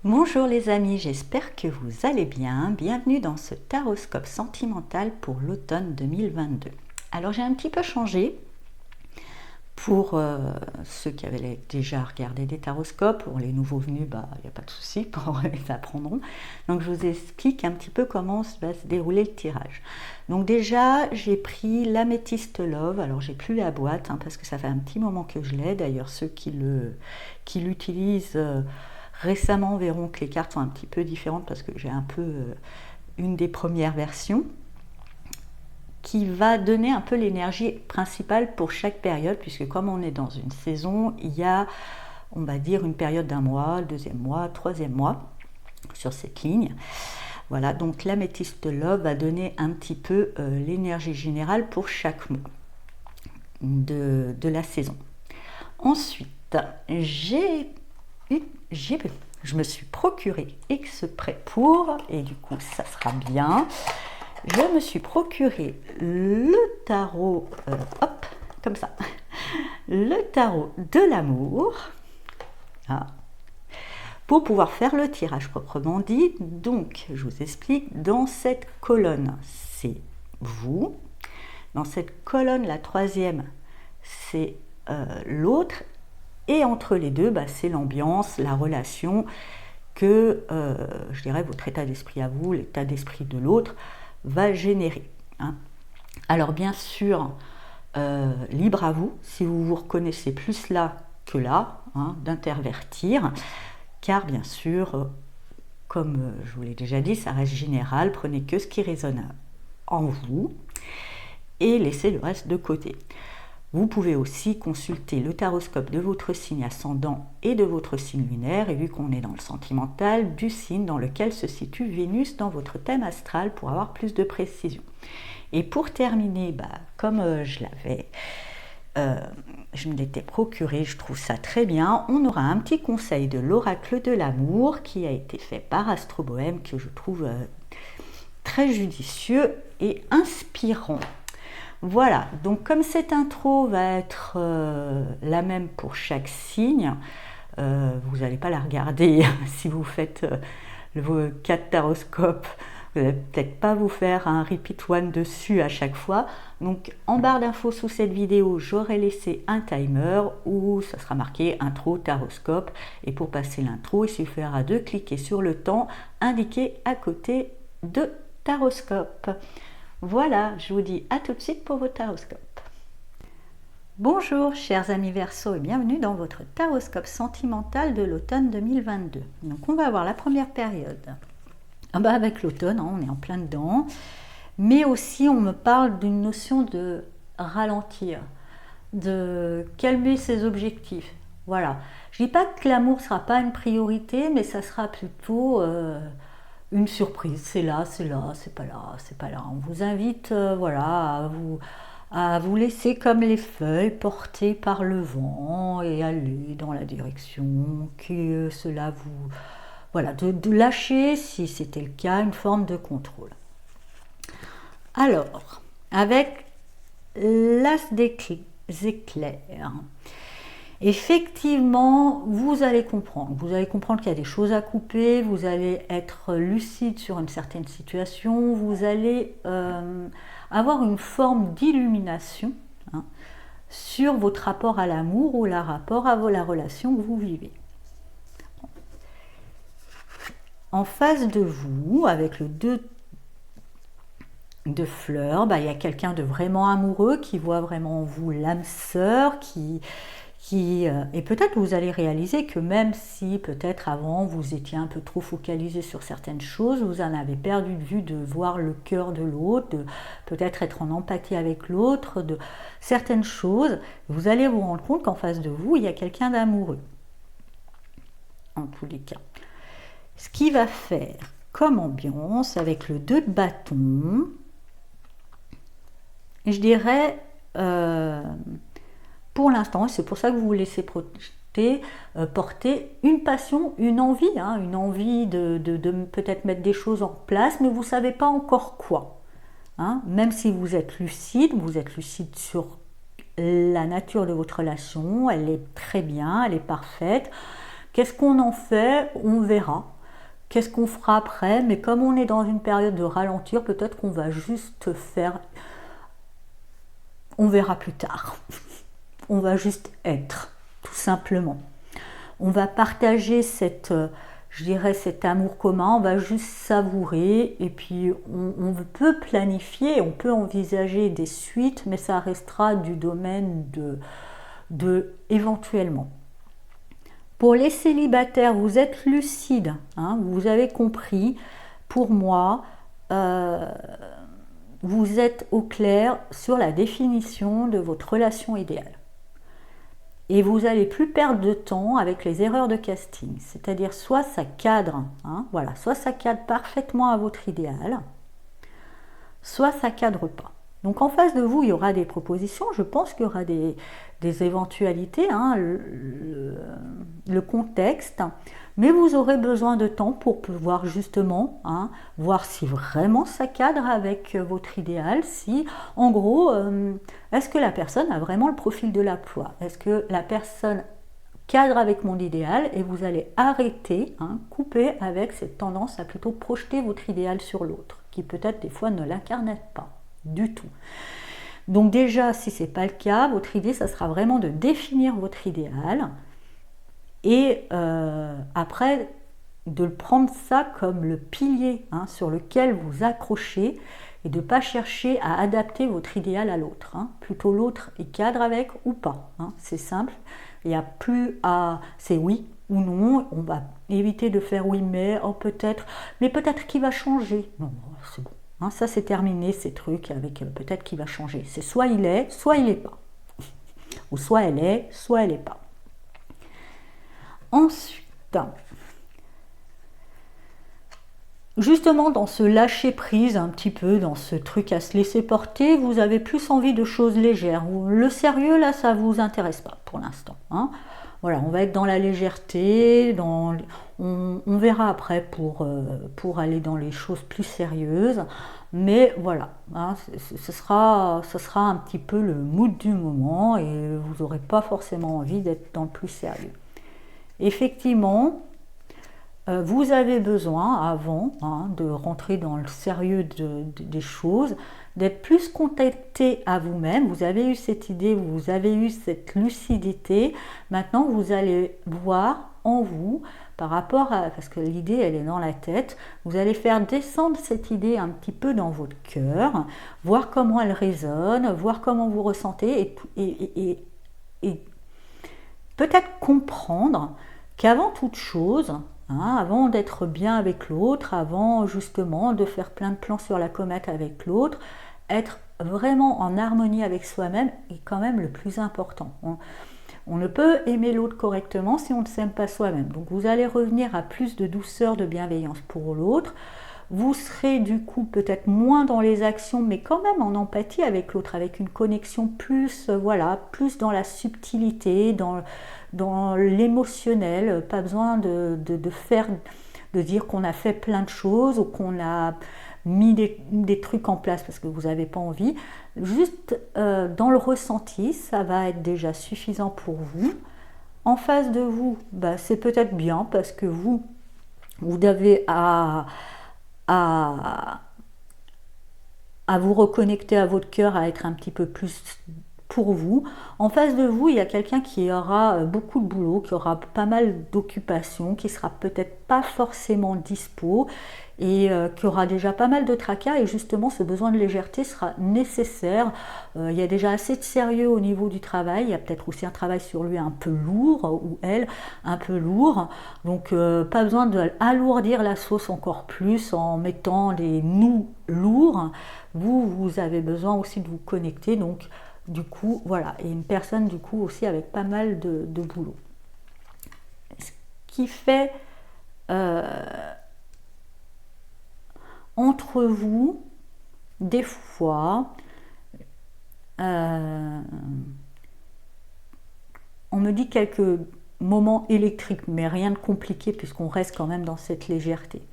Bonjour les amis, j'espère que vous allez bien. Bienvenue dans ce taroscope sentimental pour l'automne 2022. Alors j'ai un petit peu changé pour ceux qui avaient déjà regardé des taroscopes. Pour les nouveaux venus, il n'y a pas de souci, ils apprendront. Donc je vous explique un petit peu comment va se dérouler le tirage. Donc déjà j'ai pris l'améthyste Love. Alors j'ai plus la boîte parce que ça fait un petit moment que je l'ai. D'ailleurs ceux qui l'utilisent récemment verront que les cartes sont un petit peu différentes parce que j'ai un peu une des premières versions qui va donner un peu l'énergie principale pour chaque période, puisque comme on est dans une saison, il y a, on va dire, une période d'un mois, le deuxième mois, troisième mois sur cette ligne. Voilà, donc l'améthyste Love va donner un petit peu l'énergie générale pour chaque mois de la saison. Ensuite, je me suis procuré exprès pour, et du coup ça sera bien, je me suis procuré le tarot, comme ça, le tarot de l'amour, pour pouvoir faire le tirage proprement dit. Donc je vous explique, dans cette colonne c'est vous, dans cette colonne la troisième c'est l'autre, et entre les deux, c'est l'ambiance, la relation que, je dirais, votre état d'esprit à vous, l'état d'esprit de l'autre, va générer. Alors bien sûr, libre à vous, si vous vous reconnaissez plus là que là, d'intervertir, car bien sûr, comme je vous l'ai déjà dit, ça reste général, prenez que ce qui résonne en vous et laissez le reste de côté. Vous pouvez aussi consulter le taroscope de votre signe ascendant et de votre signe lunaire, et vu qu'on est dans le sentimental, du signe dans lequel se situe Vénus dans votre thème astral pour avoir plus de précision. Et pour terminer, comme je me l'étais procuré, je trouve ça très bien, on aura un petit conseil de l'oracle de l'amour qui a été fait par Astro Bohème, que je trouve très judicieux et inspirant. Voilà, donc comme cette intro va être la même pour chaque signe, vous n'allez pas la regarder si vous faites vos 4 taroscopes, vous n'allez peut-être pas vous faire un repeat one dessus à chaque fois. Donc en barre d'infos sous cette vidéo, j'aurai laissé un timer où ça sera marqué intro taroscope, et pour passer l'intro, il suffira de cliquer sur le temps indiqué à côté de taroscope. Voilà, je vous dis à tout de suite pour vos taroscopes. Bonjour chers amis Verseau et bienvenue dans votre taroscope sentimental de l'automne 2022. Donc on va voir la première période. Avec l'automne, on est en plein dedans, mais aussi on me parle d'une notion de ralentir, de calmer ses objectifs. Voilà, je dis pas que l'amour ne sera pas une priorité, mais ça sera plutôt une surprise, c'est là, c'est là, c'est pas là, c'est pas là. On vous invite à vous laisser comme les feuilles portées par le vent et aller dans la direction que cela vous... Voilà, de lâcher, si c'était le cas, une forme de contrôle. Alors, avec l'as d'éclairs, effectivement, vous allez comprendre qu'il y a des choses à couper, vous allez être lucide sur une certaine situation, vous allez avoir une forme d'illumination sur votre rapport à l'amour ou la rapport à la relation que vous vivez. En face de vous, avec le 2 de fleurs, il y a quelqu'un de vraiment amoureux qui voit vraiment en vous l'âme sœur, et peut-être vous allez réaliser que même si peut-être avant vous étiez un peu trop focalisé sur certaines choses, vous en avez perdu de vue de voir le cœur de l'autre, de peut-être être en empathie avec l'autre, de certaines choses, vous allez vous rendre compte qu'en face de vous, il y a quelqu'un d'amoureux. En tous les cas. Ce qui va faire comme ambiance avec le 2 de bâton, je dirais... pour l'instant, c'est pour ça que vous vous laissez porter une passion, une envie de peut-être mettre des choses en place, mais vous ne savez pas encore quoi. Même si vous êtes lucide sur la nature de votre relation, elle est très bien, elle est parfaite. Qu'est-ce qu'on en fait? On verra. qu'est-ce qu'on fera après, mais comme on est dans une période de ralentir, peut-être qu'on va juste faire, on verra plus tard. On va juste être, tout simplement. On va partager je dirais, cet amour commun, on va juste savourer, et puis on peut planifier, on peut envisager des suites, mais ça restera du domaine de éventuellement. Pour les célibataires, vous êtes lucides, hein, vous avez compris, pour moi, vous êtes au clair sur la définition de votre relation idéale. Et vous n'allez plus perdre de temps avec les erreurs de casting. C'est-à-dire soit ça cadre, hein, voilà, soit ça cadre parfaitement à votre idéal, soit ça cadre pas. Donc en face de vous, il y aura des propositions, je pense qu'il y aura des éventualités, hein, le contexte, mais vous aurez besoin de temps pour pouvoir justement, hein, voir si vraiment ça cadre avec votre idéal, si en gros, est-ce que la personne a vraiment le profil de l'emploi, est-ce que la personne cadre avec mon idéal, et vous allez arrêter, hein, couper avec cette tendance à plutôt projeter votre idéal sur l'autre, qui peut-être des fois ne l'incarne pas du tout. Donc déjà, si ce n'est pas le cas, votre idée, ça sera vraiment de définir votre idéal, et après de le prendre ça comme le pilier, hein, sur lequel vous accrochez, et de ne pas chercher à adapter votre idéal à l'autre, hein. Plutôt l'autre il cadre avec ou pas, hein. C'est simple, il n'y a plus à c'est oui ou non, on va éviter de faire oui mais peut-être qu'il va changer, non c'est bon, hein, ça c'est terminé ces trucs avec peut-être qu'il va changer, c'est soit il est pas, ou soit elle est pas. Ensuite, justement dans ce lâcher prise un petit peu, dans ce truc à se laisser porter, vous avez plus envie de choses légères. Le sérieux là, ça vous intéresse pas pour l'instant, hein. Voilà, on va être dans la légèreté, on verra après pour aller dans les choses plus sérieuses, mais voilà, hein, ce sera un petit peu le mood du moment, et vous n'aurez pas forcément envie d'être dans le plus sérieux. Effectivement, vous avez besoin, avant, hein, de rentrer dans le sérieux des choses, d'être plus connecté à vous-même. Vous avez eu cette idée, vous avez eu cette lucidité. Maintenant, vous allez voir en vous, par rapport à... Parce que l'idée, elle est dans la tête. Vous allez faire descendre cette idée un petit peu dans votre cœur, voir comment elle résonne, voir comment vous ressentez, et peut-être comprendre qu'avant toute chose, hein, avant d'être bien avec l'autre, avant justement de faire plein de plans sur la comète avec l'autre, être vraiment en harmonie avec soi-même est quand même le plus important. On ne peut aimer l'autre correctement si on ne s'aime pas soi-même. Donc vous allez revenir à plus de douceur, de bienveillance pour l'autre. Vous serez du coup peut-être moins dans les actions, mais quand même en empathie avec l'autre, avec une connexion plus, voilà, plus dans la subtilité, dans l'émotionnel. Pas besoin de dire qu'on a fait plein de choses, ou qu'on a mis des trucs en place parce que vous n'avez pas envie. Juste dans le ressenti, ça va être déjà suffisant pour vous. En face de vous, c'est peut-être bien parce que vous avez à vous reconnecter à votre cœur, à être un petit peu plus pour vous. En face de vous, il y a quelqu'un qui aura beaucoup de boulot, qui aura pas mal d'occupations, qui sera peut-être pas forcément dispo, et qui aura déjà pas mal de tracas, et justement ce besoin de légèreté sera nécessaire. Il y a déjà assez de sérieux au niveau du travail, il y a peut-être aussi un travail sur lui un peu lourd, ou elle un peu lourd, donc pas besoin d'alourdir la sauce encore plus en mettant des nous lourds. Vous avez besoin aussi de vous connecter, donc du coup voilà, et une personne du coup aussi avec pas mal de boulot, ce qui fait entre vous des fois on me dit quelques moments électriques, mais rien de compliqué puisqu'on reste quand même dans cette légèreté.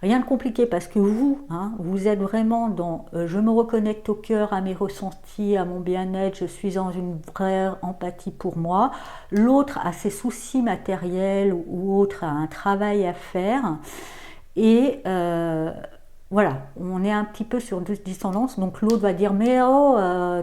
Rien de compliqué parce que vous, hein, vous êtes vraiment dans je me reconnecte au cœur, à mes ressentis, à mon bien-être, je suis dans une vraie empathie pour moi. L'autre a ses soucis matériels ou autre, a un travail à faire. Et voilà, on est un petit peu sur deux descendances, donc l'autre va dire mais oh,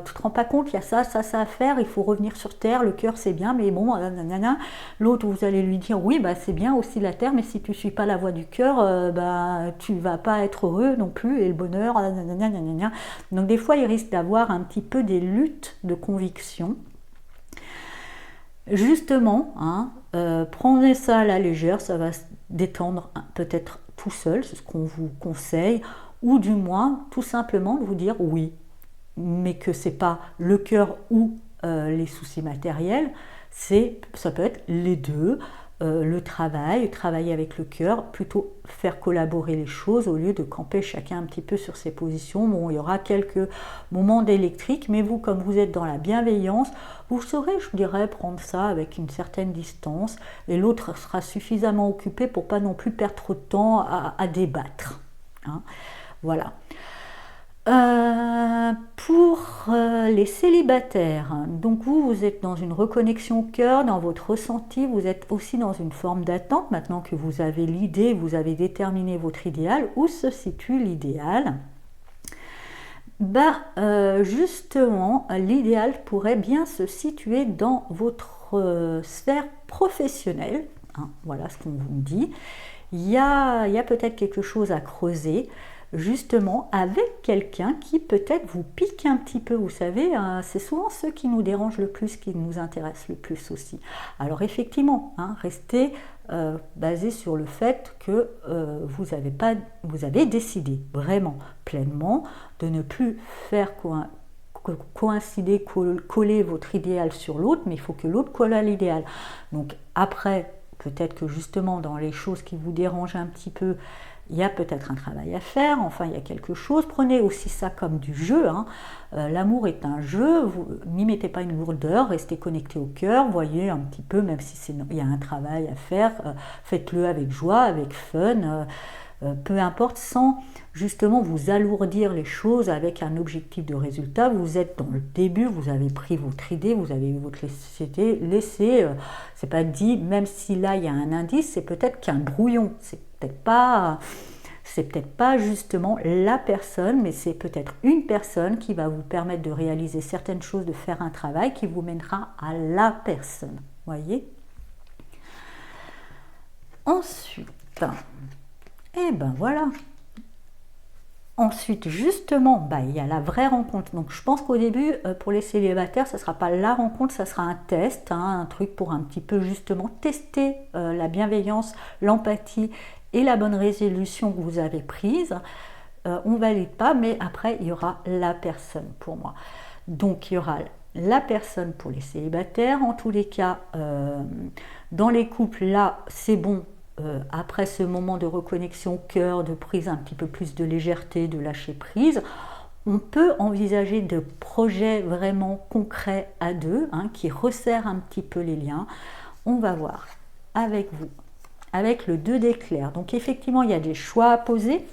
tu te rends pas compte, il y a ça, ça, ça à faire, il faut revenir sur terre, le cœur c'est bien, mais bon, nanana. L'autre vous allez lui dire oui, bah c'est bien aussi la terre, mais si tu suis pas la voie du cœur, bah tu vas pas être heureux non plus, et le bonheur, nanana. Donc des fois il risque d'avoir un petit peu des luttes de conviction. Justement, hein, prenez ça à la légère, ça va se détendre peut-être tout seul, c'est ce qu'on vous conseille, ou du moins tout simplement de vous dire oui, mais que c'est pas le cœur ou les soucis matériels, ça peut être les deux, le travailler avec le cœur, plutôt faire collaborer les choses au lieu de camper chacun un petit peu sur ses positions. Bon, il y aura quelques moments d'électrique, mais vous, comme vous êtes dans la bienveillance, vous saurez, je dirais, prendre ça avec une certaine distance, et l'autre sera suffisamment occupé pour pas non plus perdre trop de temps à débattre. Hein. Voilà. Pour les célibataires, donc vous êtes dans une reconnexion au cœur, dans votre ressenti, vous êtes aussi dans une forme d'attente, maintenant que vous avez l'idée, vous avez déterminé votre idéal, où se situe l'idéal. Justement, l'idéal pourrait bien se situer dans votre sphère professionnelle, hein, voilà ce qu'on vous dit. Il y a peut-être quelque chose à creuser, justement avec quelqu'un qui peut-être vous pique un petit peu, vous savez, c'est souvent ceux qui nous dérangent le plus, qui nous intéressent le plus aussi. Alors effectivement, hein, restez basé sur le fait que vous avez décidé vraiment pleinement de ne plus faire coïncider, coller votre idéal sur l'autre, mais il faut que l'autre colle à l'idéal. Donc après, peut-être que justement dans les choses qui vous dérangent un petit peu, il y a peut-être un travail à faire, enfin il y a quelque chose. Prenez aussi ça comme du jeu, hein. L'amour est un jeu, n'y mettez pas une lourdeur, restez connecté au cœur, voyez un petit peu, même si il y a un travail à faire, faites-le avec joie, avec fun, peu importe, sans justement vous alourdir les choses avec un objectif de résultat. Vous êtes dans le début, vous avez pris votre idée, vous avez eu votre laissé, c'est pas dit, même si là il y a un indice, c'est peut-être qu'un brouillon, c'est peut-être pas justement la personne, mais c'est peut-être une personne qui va vous permettre de réaliser certaines choses, de faire un travail qui vous mènera à la personne, voyez. Ensuite, et ben voilà. Ensuite, justement, il y a la vraie rencontre. Donc, je pense qu'au début, pour les célibataires, ça ne sera pas la rencontre, ça sera un test, hein, un truc pour un petit peu justement tester la bienveillance, l'empathie et la bonne résolution que vous avez prise. On ne valide pas, mais après, il y aura la personne pour moi. Donc, il y aura la personne pour les célibataires. En tous les cas, dans les couples, là, c'est bon. Après ce moment de reconnexion au cœur, de prise un petit peu plus de légèreté, de lâcher prise, on peut envisager de projets vraiment concrets à deux, hein, qui resserrent un petit peu les liens. On va voir avec vous, avec le 2 d'éclair. Donc effectivement, il y a des choix à poser.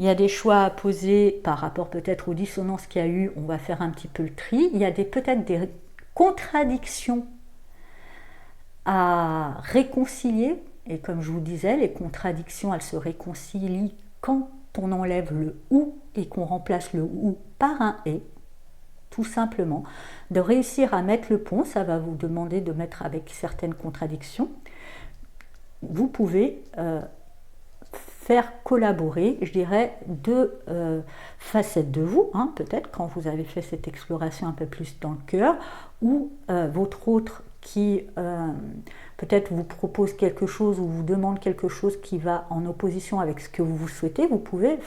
Il y a des choix à poser par rapport peut-être aux dissonances qu'il y a eu. On va faire un petit peu le tri. Il y a peut-être des contradictions à réconcilier, et comme je vous disais, les contradictions, elles se réconcilient quand on enlève le ou et qu'on remplace le ou par un et, tout simplement. De réussir à mettre le pont, ça va vous demander de mettre avec certaines contradictions. Vous pouvez faire collaborer, je dirais, deux facettes de vous, hein, peut-être quand vous avez fait cette exploration un peu plus dans le cœur, ou votre autre qui peut-être vous propose quelque chose ou vous demande quelque chose qui va en opposition avec ce que vous souhaitez, vous pouvez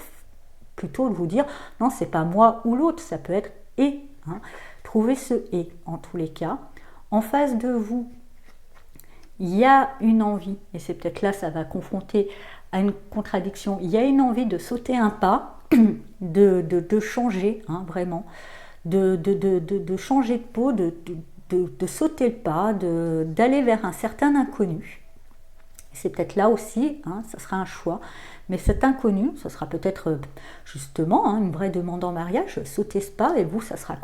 plutôt vous dire non, c'est pas moi ou l'autre, ça peut être et. Hein. Trouvez ce et en tous les cas. En face de vous, il y a une envie, et c'est peut-être là ça va confronter à une contradiction, il y a une envie de sauter un pas, de changer, hein, vraiment, de changer de peau, de sauter le pas, d'aller vers un certain inconnu. C'est peut-être là aussi, hein, ça sera un choix. Mais cet inconnu, ce sera peut-être justement une vraie demande en mariage. Sautez ce pas et vous, ça sera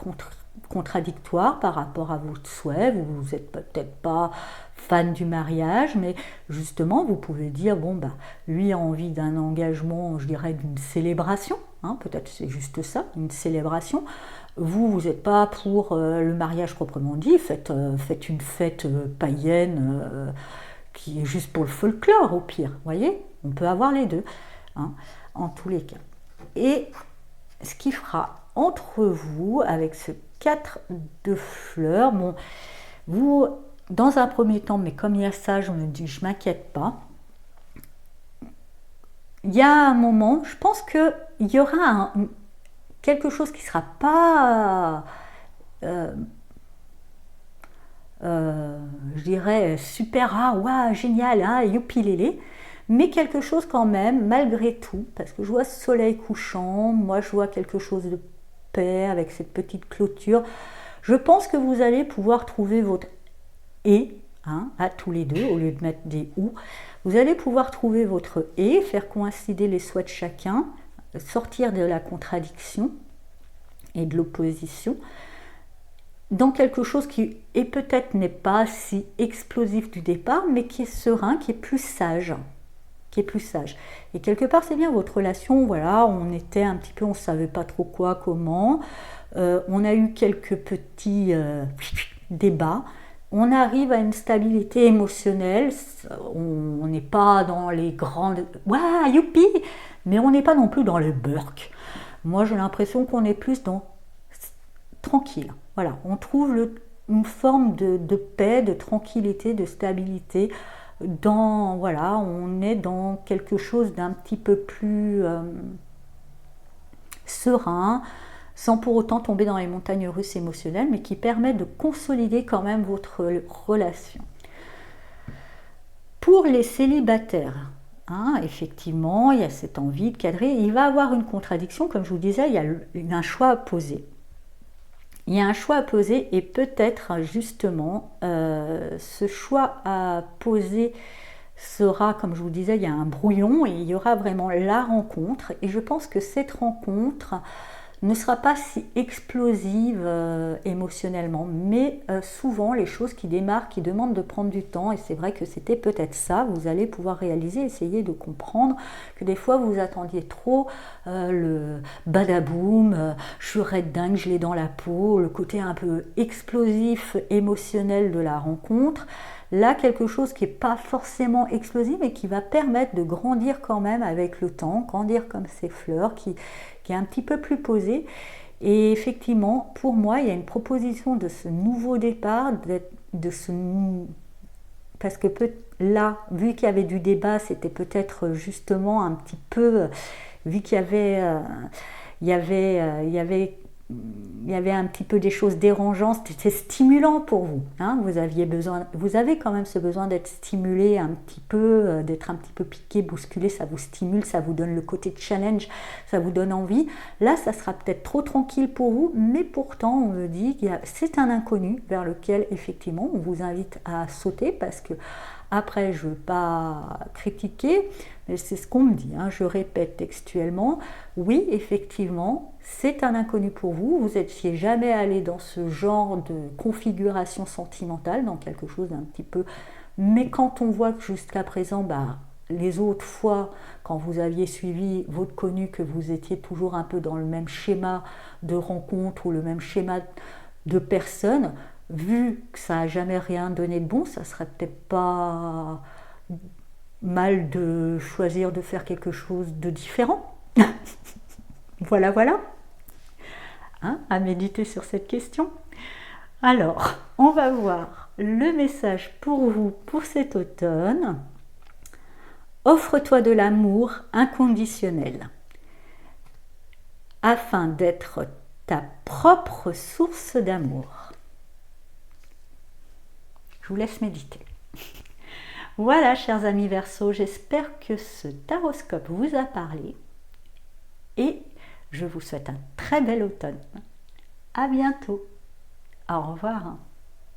contradictoire par rapport à votre souhait. Vous n'êtes peut-être pas fan du mariage, mais justement, vous pouvez dire, bon, bah, lui a envie d'un engagement, je dirais, d'une célébration. Hein, peut-être c'est juste ça, une célébration. Vous n'êtes pas pour le mariage proprement dit. Faites une fête païenne qui est juste pour le folklore au pire. Vous voyez, on peut avoir les deux, hein, en tous les cas. Et ce qui fera entre vous, avec ce 4 de fleurs, bon, vous, dans un premier temps, mais comme il y a ça, je me dis, je m'inquiète pas. Il y a un moment, je pense qu'il y aura quelque chose qui ne sera pas... je dirais super rare, waouh, génial, hein, youpi lélé, mais quelque chose quand même, malgré tout, parce que je vois ce soleil couchant, moi je vois quelque chose de paix avec cette petite clôture. Je pense que vous allez pouvoir trouver votre et, hein, à tous les deux, au lieu de mettre des ou, vous allez pouvoir trouver votre et, faire coïncider les souhaits de chacun, sortir de la contradiction et de l'opposition, dans quelque chose qui est peut-être n'est pas si explosif du départ, mais qui est serein, qui est plus sage. Et quelque part, c'est bien votre relation, voilà, on était un petit peu, on ne savait pas trop quoi, comment, on a eu quelques petits débats, on arrive à une stabilité émotionnelle, on n'est pas dans les grandes, waouh, youpi, mais on n'est pas non plus dans le burk. Moi, j'ai l'impression qu'on est plus dans tranquille. Voilà, on trouve une forme de paix, de tranquillité, de stabilité. Voilà, on est dans quelque chose d'un petit peu plus serein, sans pour autant tomber dans les montagnes russes émotionnelles, mais qui permet de consolider quand même votre relation. Pour les célibataires, hein, effectivement, il y a cette envie de cadrer. Il va y avoir une contradiction, comme je vous disais, il y a un choix à poser. Il y a un choix à poser et peut-être justement ce choix à poser sera, comme je vous disais, il y a un brouillon et il y aura vraiment la rencontre. Et je pense que cette rencontre ne sera pas si explosive émotionnellement, mais souvent les choses qui démarrent, qui demandent de prendre du temps, et c'est vrai que c'était peut-être ça, vous allez pouvoir réaliser, essayer de comprendre que des fois vous attendiez trop le badaboum, je suis raide dingue, je l'ai dans la peau, le côté un peu explosif émotionnel de la rencontre. Là, quelque chose qui n'est pas forcément explosif, mais qui va permettre de grandir quand même avec le temps, grandir comme ces fleurs, qui est un petit peu plus posée. Et effectivement, pour moi, il y a une proposition de ce nouveau départ, parce que là, vu qu'il y avait du débat, c'était peut-être justement un petit peu, vu qu'il y avait, il y avait un petit peu des choses dérangeantes, c'était stimulant pour vous, hein, vous avez quand même ce besoin d'être stimulé un petit peu, d'être un petit peu piqué, bousculé, ça vous stimule, ça vous donne le côté challenge, ça vous donne envie. Là, ça sera peut-être trop tranquille pour vous, mais pourtant, on me dit que c'est un inconnu vers lequel, effectivement, on vous invite à sauter, parce que après, je ne veux pas critiquer, mais c'est ce qu'on me dit, hein, je répète textuellement, oui, effectivement, c'est un inconnu pour vous, vous n'étiez jamais allé dans ce genre de configuration sentimentale, dans quelque chose d'un petit peu... Mais quand on voit que jusqu'à présent, les autres fois, quand vous aviez suivi votre connu, que vous étiez toujours un peu dans le même schéma de rencontre ou le même schéma de personne, vu que ça n'a jamais rien donné de bon, ça serait peut-être pas mal de choisir de faire quelque chose de différent. Voilà, hein, à méditer sur cette question. Alors, on va voir le message pour vous pour cet automne. Offre-toi de l'amour inconditionnel afin d'être ta propre source d'amour. Je vous laisse méditer. Voilà, chers amis Verseaux, j'espère que ce taroscope vous a parlé et je vous souhaite un très bel automne. À bientôt. Au revoir.